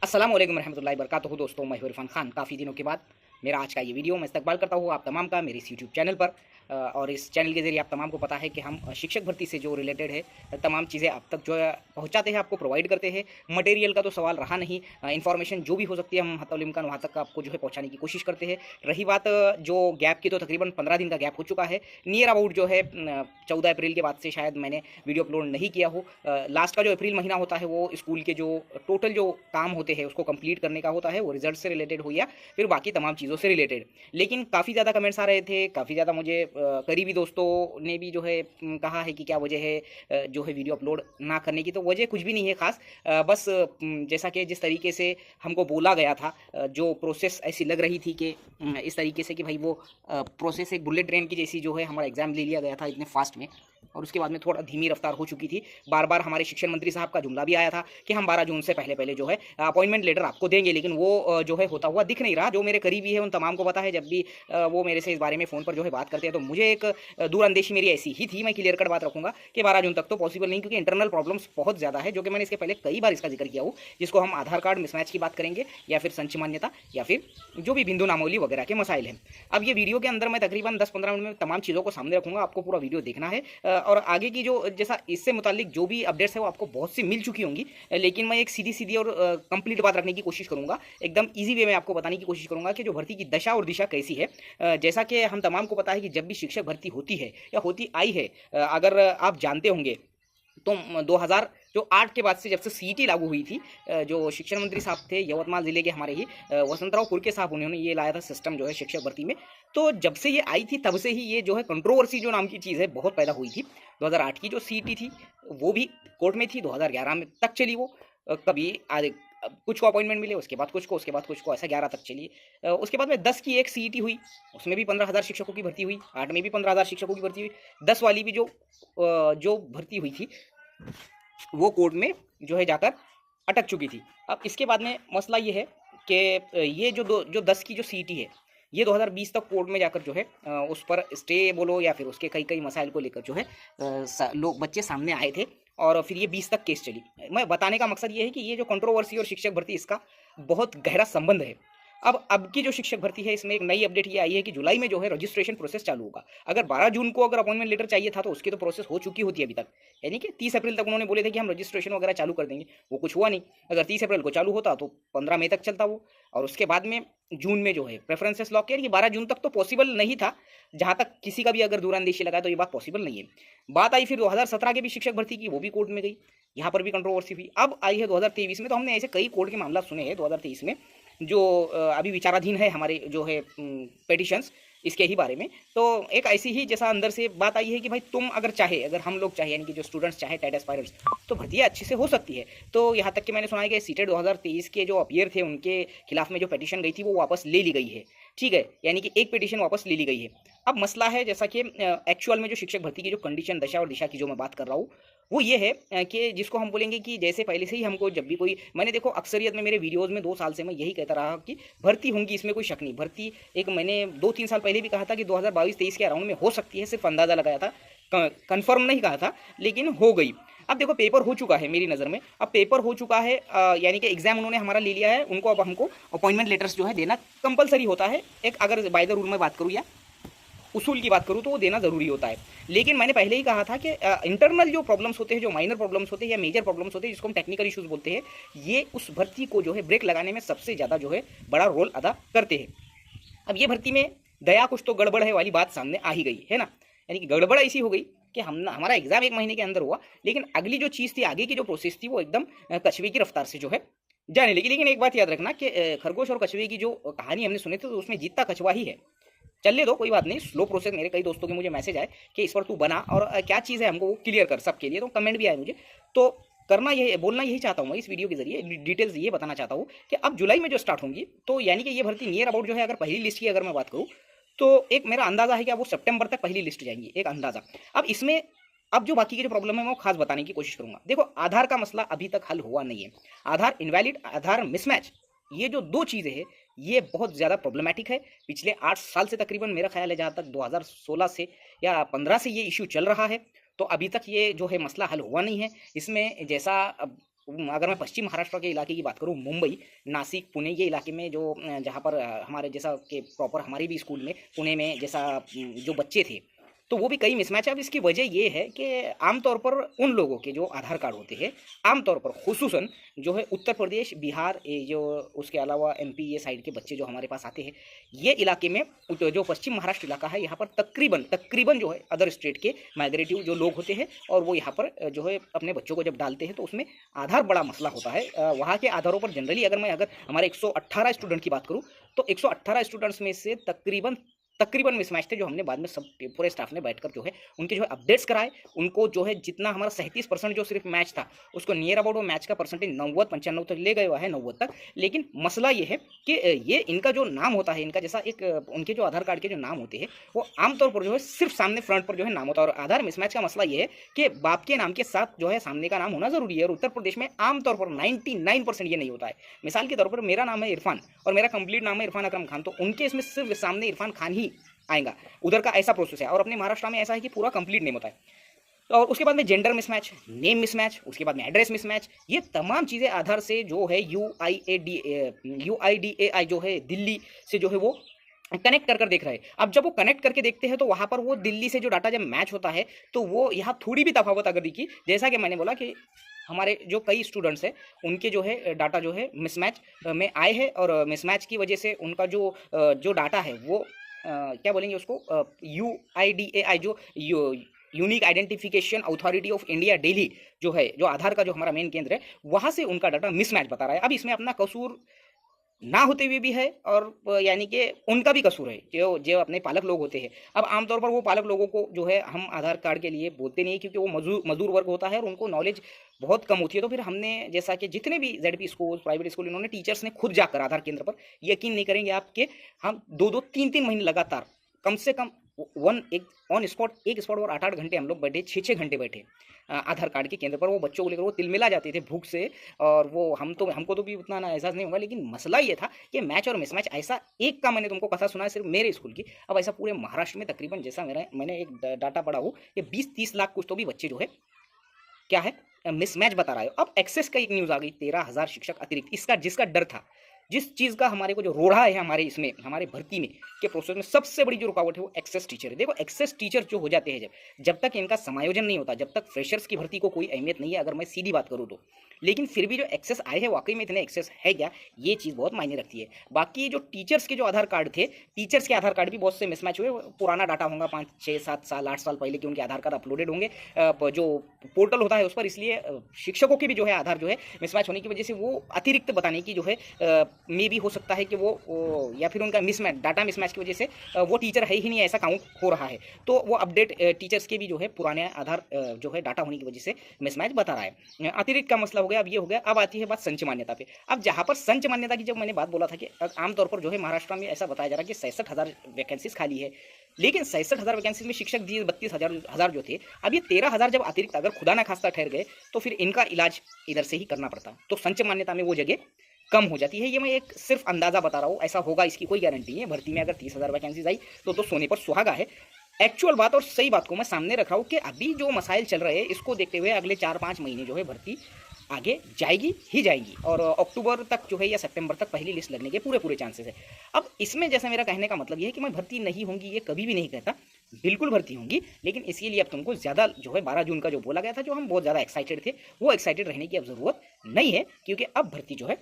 अस्सलाम वालेकुम रहमतुल्लाहि वबरकातुहू। दोस्तों, मैं हूं इरफान खान। काफ़ी दिनों के बाद मेरा आज का ये वीडियो मैं इस्तकबाल करता हूँ आप तमाम का मेरे इस यूट्यूब चैनल पर। और इस चैनल के ज़रिए आप तमाम को पता है कि हम शिक्षक भर्ती से जो रिलेटेड है तमाम चीज़ें आप तक जो है पहुँचाते हैं, आपको प्रोवाइड करते हैं। मटेरियल का तो सवाल रहा नहीं, इन्फॉर्मेशन जो भी हो सकती है हम हतल इम्कान वहाँ तक आपको जो है पहुँचाने की कोशिश करते हैं। रही बात जो गैप की, तो तकरीबन 15 दिन का गैप हो चुका है। नियर अबाउट जो है 14 अप्रैल के बाद से शायद मैंने वीडियो अपलोड नहीं किया हो। लास्ट का जो अप्रैल महीना होता है वो स्कूल के जो टोटल जो काम होते हैं उसको कंप्लीट करने का होता है, वो रिजल्ट से रिलेटेड हो या फिर बाकी तमाम चीज़ों से रिलेटेड। लेकिन काफ़ी ज़्यादा कमेंट्स आ रहे थे, काफ़ी ज़्यादा मुझे करीबी दोस्तों ने भी जो है कहा है कि क्या वजह है जो है वीडियो अपलोड ना करने की। तो वजह कुछ भी नहीं है ख़ास, बस जैसा कि जिस तरीके से हमको बोला गया था, जो प्रोसेस ऐसी लग रही थी कि इस तरीके से कि भाई वो प्रोसेस एक बुलेट ट्रेन की जैसी जो है हमारा एग्ज़ाम ले लिया गया था इतने फास्ट में, और उसके बाद में थोड़ा धीमी रफ्तार हो चुकी थी। बार-बार हमारे शिक्षण मंत्री साहब का जुमला भी आया था कि हम 12 जून से पहले-पहले जो है अपॉइंटमेंट लेटर आपको देंगे, लेकिन वो जो है होता हुआ दिख नहीं रहा। जो मेरे करीबी है उन तमाम को पता है, जब भी वो मेरे से इस बारे में फ़ोन पर जो है बात करते हैं तो मुझे एक दूरअंदेशी मेरी ऐसी ही थी। मैं क्लियर कट बात रखूँगा कि 12 जून तक तो पॉसिबल नहीं, क्योंकि इंटरनल प्रॉब्लम्स बहुत ज़्यादा है, जो कि मैंने इसके पहले कई बार इसका ज़िक्र किया हूँ, जिसको हम आधार कार्ड मिसमैच की बात करेंगे या फिर संच मान्यता या फिर जो भी बिंदु नामोली वगैरह के मसाइल हैं। अब ये वीडियो के अंदर मैं तकरीबन 10-15 मिनट में तमाम चीज़ों को सामने रखूँगा, आपको पूरा वीडियो देखना है। और आगे की जो जैसा इससे मुताल्लिक जो भी अपडेट्स है वो आपको बहुत सी मिल चुकी होंगी, लेकिन मैं एक सीधी-सीधी और कंप्लीट बात रखने की कोशिश करूँगा। एकदम ईज़ी वे में आपको बताने की कोशिश करूँगा कि जो भर्ती की दशा और दिशा कैसी है। जैसा कि हम तमाम को पता है कि जब भी शिक्षक भर्ती होती है या होती आई है, अगर आप जानते होंगे तो 2000 जो 8 के बाद से जब से सीईटी लागू हुई थी, जो शिक्षण मंत्री साहब थे यवतमाल ज़िले के हमारे ही वसंतराव कुर्के साहब, उन्होंने ये लाया था सिस्टम जो है शिक्षक भर्ती में। तो जब से ये आई थी तब से ही ये जो है कंट्रोवर्सी जो नाम की चीज़ है बहुत पैदा हुई थी। 2008 की जो सीईटी थी वो भी कोर्ट में थी, 2011 में तक चली वो। कभी कुछ को अपॉइंटमेंट मिले, उसके बाद कुछ को, उसके बाद कुछ को, ऐसा 11 तक चली। उसके बाद में 10 की एक सीईटी हुई, उसमें भी 15,000 शिक्षकों की भर्ती हुई, 8 में भी 15,000 शिक्षकों की भर्ती हुई। 10 वाली भी जो भर्ती हुई थी वो कोर्ट में जो है जाकर अटक चुकी थी। अब इसके बाद में मसला ये है कि ये जो 10 की जो सीईटी है, ये 2020 तक कोर्ट में जाकर जो है उस पर स्टे बोलो या फिर उसके कई-कई मसाइल को लेकर जो है लोग बच्चे सामने आए थे, और फिर ये 20 तक केस चली। मैं बताने का मकसद ये है कि ये जो कंट्रोवर्सी और शिक्षक भर्ती, इसका बहुत गहरा संबंध है। अब की जो शिक्षक भर्ती है इसमें एक नई अपडेट ये आई है कि जुलाई में जो है रजिस्ट्रेशन प्रोसेस चालू होगा। अगर 12 जून को अगर अपॉइंटमेंट लेटर चाहिए था तो उसकी तो प्रोसेस हो चुकी होती है अभी तक। यानी कि 30 अप्रैल तक उन्होंने बोले थे कि हम रजिस्ट्रेशन वगैरह चालू कर देंगे, वो कुछ हुआ नहीं। अगर 30 अप्रैल को चालू होता तो 15 मई तक चलता वो, और उसके बाद में जून में जो है प्रेफरेंसेस लॉक किया। ये 12 जून तक तो पॉसिबल नहीं था, जहाँ तक किसी का भी अगर दूरअंदेशी लगा तो ये बात पॉसिबल नहीं है। बात आई फिर 2017 की भी शिक्षक भर्ती की, वो भी कोर्ट में गई, यहाँ पर भी कंट्रोवर्सी हुई। अब आई है 2023 में, तो हमने ऐसे कई कोर्ट के मामला सुने हैं 2023 में, जो अभी विचाराधीन है हमारे जो है पिटिशंस इसके ही बारे में। तो एक ऐसी ही जैसा अंदर से बात आई है कि भाई तुम अगर चाहे, अगर हम लोग चाहे, यानी कि जो स्टूडेंट्स चाहे, टेट एस्पायरेंट्स, तो भर्तियाँ अच्छे से हो सकती है। तो यहाँ तक कि मैंने सुना है कि सीटेट 2023 के जो अपीयर थे उनके खिलाफ में जो पिटीशन गई थी वो वापस ले ली गई है। ठीक है, यानी कि एक पिटीशन वापस ले ली गई है। अब मसला है जैसा कि एक्चुअल में जो शिक्षक भर्ती की जो कंडीशन, दशा और दिशा की जो मैं बात कर रहा हूँ, वो ये है कि जिसको हम बोलेंगे कि जैसे पहले से ही हमको जब भी कोई, मैंने देखो अक्सरियत में मेरे वीडियोज़ में 2 साल से मैं यही कहता रहा कि भर्ती होंगी, इसमें कोई शक नहीं। भर्ती एक मैंने 2-3 साल पहले भी कहा था कि 2022-23 के अराउंड में हो सकती है, सिर्फ अंदाज़ा लगाया था, कन्फर्म नहीं कहा था, लेकिन हो गई। अब देखो पेपर हो चुका है मेरी नज़र में, अब पेपर हो चुका है, यानी कि एग्ज़ाम उन्होंने हमारा ले लिया है, उनको अब हमको अपॉइंटमेंट लेटर्स जो है देना कंपलसरी होता है। एक अगर बाय द रूल में बात करूँ या उसूल की बात करूँ तो वो देना ज़रूरी होता है। लेकिन मैंने पहले ही कहा था कि इंटरनल जो प्रॉब्लम्स होते हैं, जो माइनर प्रॉब्लम्स होते हैं या मेजर प्रॉब्लम्स होते हैं, जिसको हम टेक्निकल इश्यूज़ बोलते हैं, ये उस भर्ती को जो है ब्रेक लगाने में सबसे ज़्यादा जो है बड़ा रोल अदा करते हैं। अब ये भर्ती में गया कुछ तो गड़बड़ है वाली बात सामने आ ही गई है ना। यानी कि गड़बड़ ऐसी हो गई कि हमारा एग्ज़ाम 1 महीने के अंदर हुआ, लेकिन अगली जो चीज़ थी, आगे की जो प्रोसेस थी, वो एकदम कछुए की रफ्तार से जो है जाने लगी। लेकिन एक बात याद रखना कि खरगोश और कछुए की जो कहानी हमने सुनी थी, तो उसमें जीतता कछुआ ही है। चलने दो, कोई बात नहीं, स्लो प्रोसेस। मेरे कई दोस्तों के मुझे मैसेज आए कि इस पर तू बना और क्या चीज़ है हमको वो क्लियर कर सबके लिए, तो कमेंट भी आए मुझे। तो करना यही, बोलना यही चाहता हूँ मैं इस वीडियो के जरिए, डिटेल्स ये बताना चाहता हूँ कि अब जुलाई में जो स्टार्ट होंगी, तो यानी कि ये भर्ती नियर अबाउट जो है, अगर पहली लिस्ट की अगर मैं बात करूँ तो एक मेरा अंदाज़ा है कि अब वो सितंबर तक पहली लिस्ट जाएंगी, एक अंदाज़ा। अब इसमें अब जो बाकी की जो प्रॉब्लम है मैं वो खास बताने की कोशिश करूंगा। देखो, आधार का मसला अभी तक हल हुआ नहीं है। आधार इनवैलिड, आधार मिसमैच, ये जो 2 चीज़ें हैं ये बहुत ज़्यादा प्रॉब्लमैटिक है। पिछले 8 साल से तकरीबन, मेरा ख्याल है जहाँ तक 2016 से या 15 से ये इशू चल रहा है, तो अभी तक ये जो है मसला हल हुआ नहीं है। इसमें जैसा अब अगर मैं पश्चिम महाराष्ट्र के इलाके की बात करूँ, मुंबई, नासिक, पुणे ये इलाके में जो जहाँ पर हमारे जैसा कि प्रॉपर हमारे भी स्कूल में पुणे में जैसा जो बच्चे थे, तो वो भी कई मिसमैच है। अब इसकी वजह ये है कि आमतौर पर उन लोगों के जो आधार कार्ड होते हैं, आमतौर पर खुसूसन जो है उत्तर प्रदेश, बिहार, ये जो उसके अलावा एमपी ये साइड के बच्चे जो हमारे पास आते हैं, ये इलाके में जो पश्चिम महाराष्ट्र इलाका है, यहाँ पर तकरीबन तकरीबन जो है अदर स्टेट के माइग्रेटिव जो लोग होते हैं, और वो यहाँ पर जो है अपने बच्चों को जब डालते हैं तो उसमें आधार बड़ा मसला होता है। वहाँ के आधारों पर जनरली अगर हमारे 118 स्टूडेंट की बात करूँ, तो 118 स्टूडेंट्स में से तकरीबन मिसमैच थे, जो हमने बाद में सब पूरे स्टाफ ने बैठकर जो है उनके जो है अपडेट्स कराए। उनको जो है जितना हमारा 37% जो सिर्फ मैच था, उसको नियर अबाउट वो मैच का परसेंटेज 90-95 तक ले गए हुआ है, 90 तक। लेकिन मसला ये है कि ये इनका जो नाम होता है, इनका जैसा एक उनके जो आधार कार्ड के जो नाम होते हैं, वो आमतौर पर जो है सिर्फ सामने फ्रंट पर जो है नाम होता है। और आधार मिसमैच का मसला ये है कि बाप के नाम के साथ जो है सामने का नाम होना जरूरी है, और उत्तर प्रदेश में आमतौर पर 99% ये नहीं होता है। मिसाल के तौर पर मेरा नाम है इरफान और मेरा कंप्लीट नाम है इरफान अकरम खान, तो उनके इसमें सिर्फ सामने इरफान खान ही आएगा, उधर का ऐसा प्रोसेस है। और अपने महाराष्ट्र में ऐसा है कि पूरा कंप्लीट नेम होता है। और उसके बाद में जेंडर मिसमैच, नेम मिसमैच, उसके बाद में एड्रेस मिसमैच, ये तमाम चीज़ें आधार से जो है UIDAI जो है दिल्ली से जो है वो कनेक्ट कर देख रहे हैं। अब जब वो कनेक्ट करके देखते हैं तो वहाँ पर वो दिल्ली से जो डाटा जब मैच होता है, तो वो यहाँ थोड़ी भी तफावत अगर दिखी, जैसा कि मैंने बोला कि हमारे जो कई स्टूडेंट्स हैं उनके जो है डाटा जो है मिसमैच में आए हैं, और मिसमैच की वजह से उनका जो डाटा है वो क्या बोलेंगे उसको, UIDAI जो unique identification authority of India Delhi जो है, जो आधार का जो हमारा मेन केंद्र है, वहाँ से उनका डाटा मिसमैच बता रहा है। अब इसमें अपना कसूर ना होते हुए भी है, और यानी कि उनका भी कसूर है, जो जो अपने पालक लोग होते हैं। अब आमतौर पर वो पालक लोगों को जो है हम आधार कार्ड के लिए बोलते नहीं है, क्योंकि वो मजदूर वर्ग होता है और उनको नॉलेज बहुत कम होती है। तो फिर हमने जैसा कि जितने भी ZP स्कूल, प्राइवेट स्कूल, इन्होंने टीचर्स ने खुद जाकर आधार केंद्र पर, यकीन नहीं करेंगे आपके, हम 2-2, 3-3 महीने लगातार कम से कम ऑन स्पॉट 1 स्पॉट और 8-8 घंटे हम लोग बैठे, 6-6 घंटे बैठे आधार कार्ड के केंद्र पर। वो बच्चों को लेकर वो तिलमिला जाते थे भूख से, और वो हमको तो भी उतना ना एहसास नहीं होगा, लेकिन मसला ये था कि मैच और मिसमैच ऐसा एक का मैंने तुमको कथा सुना है सिर्फ मेरे स्कूल की। अब ऐसा पूरे महाराष्ट्र में तकरीबन, जैसा मैंने एक डाटा पढ़ा हो कि 20-30 लाख कुछ तो भी बच्चे जो है क्या है मिसमैच बता रहा है। अब एक्सेस का एक न्यूज़ आ गई, 13,000 शिक्षक अतिरिक्त, इसका जिसका डर था, जिस चीज़ का हमारे को जो रोड़ा है हमारे इसमें, हमारे भर्ती में के प्रोसेस में सबसे बड़ी जो रुकावट है वो एक्सेस टीचर है। देखो एक्सेस टीचर जो हो जाते हैं, जब तक इनका समायोजन नहीं होता, जब तक फ्रेशर्स की भर्ती को कोई अहमियत नहीं है, अगर मैं सीधी बात करूँ तो, लेकिन फिर भी जो एक्सेस आए हैं वाकई में इतने एक्सेस है क्या, ये चीज़ बहुत मायने रखती है। बाकी जो टीचर्स के जो आधार कार्ड थे, टीचर्स के आधार कार्ड भी बहुत से मिसमैच हुए। पुराना डाटा होगा 5, 6, 7 साल, 8 साल पहले के उनके आधार कार्ड अपलोडेड होंगे जो पोर्टल होता है उस पर, इसलिए शिक्षकों के भी जो है आधार जो है मिसमैच होने की वजह से वो अतिरिक्त बताने की जो है मे भी हो सकता है कि वो या फिर उनका मिसमैच, डाटा मिसमैच की वजह से वो टीचर है ही नहीं ऐसा काउंट हो रहा है, तो वो अपडेट टीचर्स के भी जो है पुराने आधार जो है डाटा होने की वजह से मिसमैच बता रहा है। अतिरिक्त का मसला हो गया। अब ये हो गया, अब आती है बात संच मान्यता पे। अब जहाँ पर संच मान्यता की जब मैंने बात बोला था कि आमतौर पर जो है महाराष्ट्र में ऐसा बताया जा रहा है कि 66,000 वैकेंसीज खाली है, लेकिन 66,000 वैकेंसीज में शिक्षक दिए 32,000 जो थे। अब ये 13,000 जब अतिरिक्त अगर खुदा ना खास्ता ठहर गए तो फिर इनका इलाज इधर से ही करना पड़ता, तो संच मान्यता में वो जगह कम हो जाती है। ये मैं एक सिर्फ अंदाजा बता रहा हूँ, ऐसा होगा इसकी कोई गारंटी नहीं है। भर्ती में अगर 30,000 वैकेंसीज आई तो सोने पर सुहागा है। एक्चुअल बात और सही बात को मैं सामने रख रहा हूँ कि अभी जो मसाइल चल रहे हैं इसको देखते हुए अगले 4-5 महीने जो है भर्ती आगे जाएगी ही जाएगी, और अक्टूबर तक जो है या सितंबर तक पहली लिस्ट लगने के पूरे चांसेस है। अब इसमें जैसे मेरा कहने का मतलब ये है कि मैं भर्ती नहीं होंगी ये कभी भी नहीं कहता, बिल्कुल भर्ती होंगी, लेकिन इसके लिए अब तुमको ज़्यादा जो है 12 जून का जो बोला गया था, जो हम बहुत ज़्यादा एक्साइटेड थे, वो एक्साइटेड रहने की अब ज़रूरत नहीं है, क्योंकि अब भर्ती जो है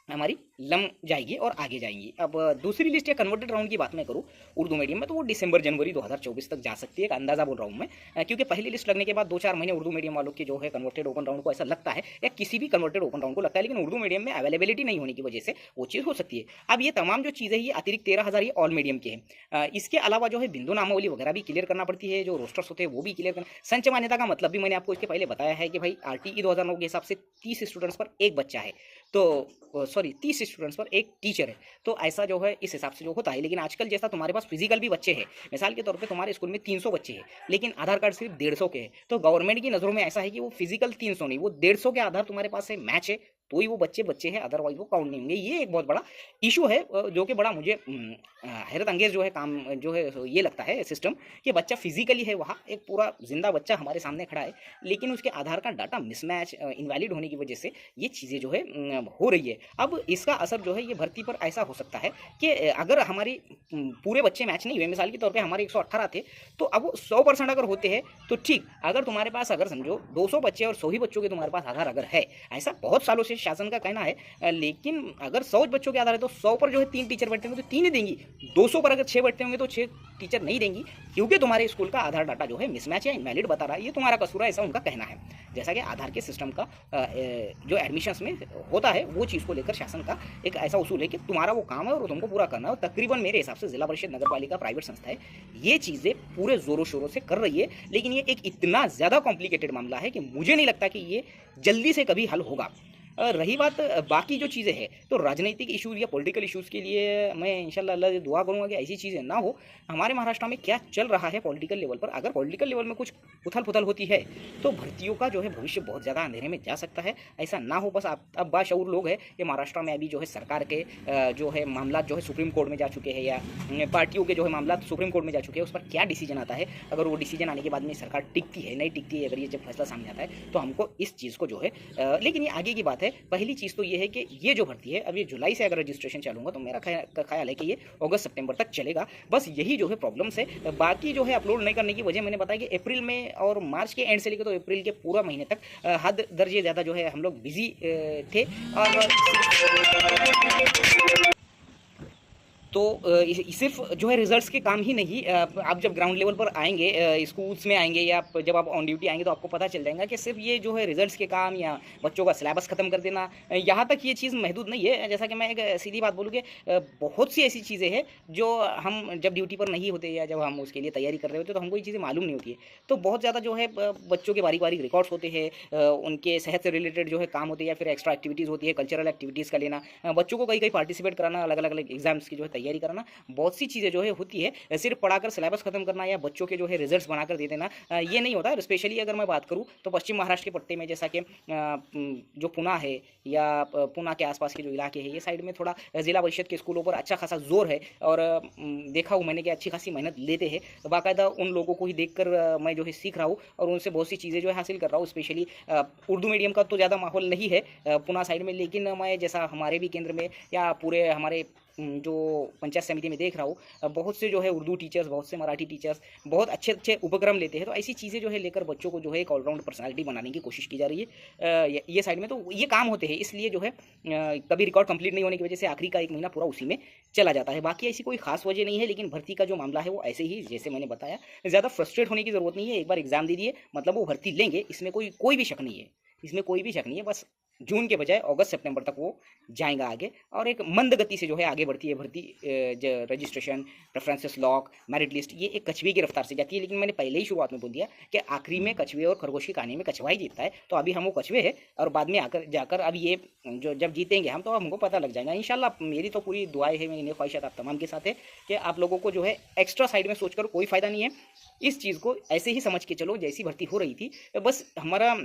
हमारी लम जाएगी और आगे जाएंगी। अब दूसरी लिस्ट या कन्वर्टेड राउंड की बात मैं करूँ उर्दू मीडियम में, तो वो दिसंबर-जनवरी 2024 तक जा सकती है, एक अंदाज़ा बोल रहा हूँ मैं, क्योंकि पहली लिस्ट लगने के बाद 2-4 महीने उर्दू मीडियम वालों के जो है कन्वर्टेड ओपन राउंड को ऐसा लगता है, या किसी भी कन्वर्टेड ओपन राउंड को लगता है, लेकिन उर्दू मीडियम में अवेलेबिलिटी नहीं होने की वजह से वो चीज़ हो सकती है। अब ये तमाम जो चीज़ें ये अतिरिक्त 13,000 ये ऑल मीडियम के हैं। इसके अलावा जो है बिंदु नामावली वगैरह भी क्लियर करना पड़ती है, जो रोस्टर्स होते हैं वो भी क्लियर करना। संच मान्यता का मतलब भी मैंने आपको इसके पहले बताया है कि भाई RTE 2009 के हिसाब से 30 स्टूडेंट्स पर एक बच्चा है, तो सॉरी 30 स्टूडेंट्स पर एक टीचर है, तो ऐसा जो है इस हिसाब से जो होता है। लेकिन आजकल जैसा तुम्हारे पास फिजिकल भी बच्चे हैं, मिसाल के तौर पे तुम्हारे स्कूल में 300 बच्चे हैं, लेकिन आधार कार्ड सिर्फ 150 के हैं, तो गवर्नमेंट की नज़रों में ऐसा है कि वो फिजिकल 300 नहीं, वो 150 के आधार तुम्हारे पास है, मैच है, तो ही वो बच्चे बच्चे हैं, अदरवाइज वो काउंट नहीं होंगे। ये एक बहुत बड़ा इशू है जो कि बड़ा मुझे हैरत अंगेज जो है काम जो है ये लगता है सिस्टम, कि बच्चा फिजिकली है वहाँ, एक पूरा जिंदा बच्चा हमारे सामने खड़ा है, लेकिन उसके आधार कार्ड डाटा मिसमैच इनवैलिड होने की वजह से ये चीज़ें जो है हो रही है। अब इसका असर जो है ये भर्ती पर ऐसा हो सकता है कि अगर हमारी पूरे बच्चे मैच नहीं हुए, मिसाल के तौर पे हमारे 118 थे, तो अब वो 100% अगर होते हैं तो ठीक, अगर तुम्हारे पास अगर समझो 200 बच्चे और 100 ही बच्चों के तुम्हारे पास आधार अगर है, ऐसा बहुत सालों से शासन का कहना है, लेकिन अगर 100 बच्चों के आधार है तो 100 पर जो है 3 टीचर बैठते होंगे तो 3 ही देंगी, 200 पर अगर 6 बैठते होंगे तो 6 टीचर नहीं देंगी, क्योंकि तुम्हारे स्कूल का आधार डाटा जो है मिसमैच या इनवैलिड बता रहा है, ये तुम्हारा कसूर है, ऐसा उनका कहना है। जैसा कि आधार के सिस्टम का जो एडमिशन्स में होता है, वो चीज़ को लेकर शासन का एक ऐसा उसूल है कि तुम्हारा वो काम है और तुमको पूरा करना है, और तकरीबन मेरे हिसाब से जिला परिषद नगर पालिका प्राइवेट संस्था है, ये चीज़ें पूरे जोरों शोरों से कर रही है, लेकिन ये एक इतना ज़्यादा कॉम्प्लिकेटेड मामला है कि मुझे नहीं लगता कि ये जल्दी से कभी हल होगा। रही बात बाकी जो चीज़ें हैं, तो राजनीतिक इशूज़ या पॉलिटिकल इशूज़ के लिए मैं इंशाल्लाह अल्लाह से दुआ करूँगा कि ऐसी चीज़ें ना हो। हमारे महाराष्ट्र में क्या चल रहा है पॉलिटिकल लेवल पर, अगर पॉलिटिकल लेवल में कुछ उथल-पुथल होती है, तो भर्तियों का जो है भविष्य बहुत ज़्यादा अंधेरे में जा सकता है। ऐसा ना हो, बस आप अब बाशऊर लोग हैं कि महाराष्ट्र में अभी जो है सरकार के जो है मामला जो है सुप्रीम कोर्ट में जा चुके हैं, या पार्टियों के जो है मामला सुप्रीम कोर्ट में जा चुके हैं, उस पर क्या डिसीजन आता है, अगर वो डिसीजन आने के बाद में सरकार टिकती है नहीं टिकती है, अगर ये जब फैसला सामने आता है तो हमको इस चीज़ को जो है लेकिन ये आगे की बात है। पहली चीज़ तो ये है कि ये जो भर्ती है, अब ये जुलाई से अगर रजिस्ट्रेशन चालू होगा तो मेरा ख्याल है कि ये अगस्त सितंबर तक चलेगा। बस यही जो है प्रॉब्लम्स है, बाकी जो है अपलोड नहीं करने की वजह मैंने बताया कि अप्रैल में और मार्च के एंड से लेकर तो अप्रैल के पूरा महीने तक हद दर्जे ज़्यादा जो है हम लोग बिजी थे। और तो सिर्फ जो है रिजल्ट्स के काम ही नहीं, आप जब ग्राउंड लेवल पर आएंगे, स्कूल्स में आएंगे, या जब आप ऑन ड्यूटी आएंगे तो आपको पता चल जाएगा कि सिर्फ ये जो है रिजल्ट्स के काम या बच्चों का सिलेबस ख़त्म कर देना, यहाँ तक ये चीज़ महदूद नहीं है। जैसा कि मैं एक सीधी बात बोलूँ कि बहुत सी ऐसी चीज़ें हैं जो हम जब ड्यूटी पर नहीं होते या जब हम उसके लिए तैयारी कर रहे होते तो हमको ये चीज़ें मालूम नहीं होती है। तो बहुत ज़्यादा जो है बच्चों के बारीक बारीक रिकॉर्ड्स होते हैं, उनके सेहत से रिलेटेड जो है काम होते हैं, या फिर एक्स्ट्रा एक्टिविटीज़ होती है, कल्चरल एक्टिविटीज़ का लेना, बच्चों को कहीं कहीं पार्टिसिपेट कराना, अलग अलग एग्जाम्स की जो है तैयारी कराना, बहुत सी चीज़ें जो है होती है। सिर्फ पढ़ाकर सिलेबस खत्म करना या बच्चों के जो है रिजल्ट्स बनाकर दे देना, ये नहीं होता। स्पेशली अगर मैं बात करूँ तो पश्चिम महाराष्ट्र के पट्टे में, जैसा कि जो पुणे है या पुणे के आसपास के जो इलाके हैं, ये साइड में थोड़ा जिला परिषद के स्कूलों पर अच्छा खासा जोर है, और देखा हूँ मैंने कि अच्छी खासी मेहनत लेते हैं। तो बाकायदा उन लोगों को ही देखकर मैं जो है सीख रहा हूँ और उनसे बहुत सी चीज़ें जो है हासिल कर रहा हूँ। स्पेशली उर्दू मीडियम का तो ज़्यादा माहौल नहीं है पुणे साइड में, लेकिन मैं जैसा हमारे भी केंद्र में या पूरे हमारे जो पंचायत समिति में देख रहा हूँ, बहुत से जो है उर्दू टीचर्स, बहुत से मराठी टीचर्स बहुत अच्छे अच्छे उपक्रम लेते हैं। तो ऐसी चीज़ें जो है लेकर बच्चों को जो है एक ऑलराउंड पर्सनालिटी बनाने की कोशिश की जा रही है ये साइड में। तो ये काम होते हैं, इसलिए जो है कभी रिकॉर्ड कंप्लीट नहीं होने की वजह से आखिरी का 1 महीना पूरा उसी में चला जाता है। बाकी ऐसी कोई खास वजह नहीं है, लेकिन भर्ती का जो मामला है वो ऐसे ही जैसे मैंने बताया, ज़्यादा फ्रस्ट्रेट होने की ज़रूरत नहीं है। एक बार एग्जाम दे दिए मतलब वो भर्ती लेंगे, इसमें कोई भी शक नहीं है, इसमें कोई भी शक नहीं है। बस जून के बजाय अगस्त सितंबर तक वो जाएगा आगे, और एक मंद गति से जो है आगे बढ़ती है भर्ती। Registration, preferences lock, merit list, ये एक कछुए की रफ्तार से जाती है। लेकिन मैंने पहले ही शुरुआत में बोल दिया कि आखिरी में कछुए और खरगोश की कहानी में कछुआ ही जीतता है। तो अभी हम वो कछुए हैं, और बाद में आकर जाकर अब ये जो जब जीतेंगे हम तो हमको पता लग जाएगा इंशाल्लाह। मेरी तो पूरी दुआएं है, मेरी ख्वाहिशात आप तमाम के साथ है कि आप लोगों को जो है एक्स्ट्रा साइड में सोचकर कोई फ़ायदा नहीं है। इस चीज़ को ऐसे ही समझ के चलो जैसी भर्ती हो रही थी। बस हमारा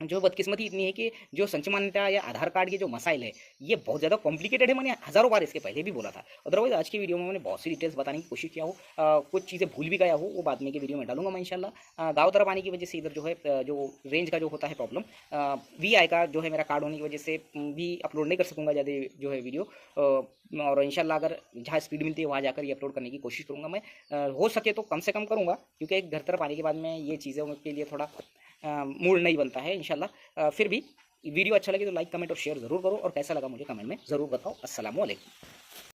जो बदकिस्मती इतनी है कि जो संच मान्यता या आधार कार्ड के जो मसाइल है, ये बहुत ज़्यादा कॉम्प्लिकेटेड है। मैंने हज़ारों बार इसके पहले भी बोला था। अदरवाइज़ आज की वीडियो में मैंने बहुत सी डिटेल्स बताने की कोशिश किया हो, कुछ चीज़ें भूल भी गया हो, वो बाद में की वीडियो में डालूंगा मैं इंशाल्लाह। गाँव तरफ आने की वजह से इधर जो है जो रेंज का जो होता है प्रॉब्लम, VI का जो है मेरा कार्ड होने की वजह से भी अपलोड नहीं कर सकूँगा ज़्यादा जो है वीडियो, और इंशाल्लाह अगर जहाँ स्पीड मिलती है वहाँ जाकर ये अपलोड करने की कोशिश करूँगा मैं। हो सके तो कम से कम करूँगा, क्योंकि एक घर तरफ आने के बाद में ये चीज़ें के लिए थोड़ा मूड नहीं बनता है इंशाल्लाह। फिर भी वीडियो अच्छा लगे तो लाइक कमेंट और शेयर ज़रूर करो, और कैसा लगा मुझे कमेंट में ज़रूर बताओ। अस्सलामु अलैकुम।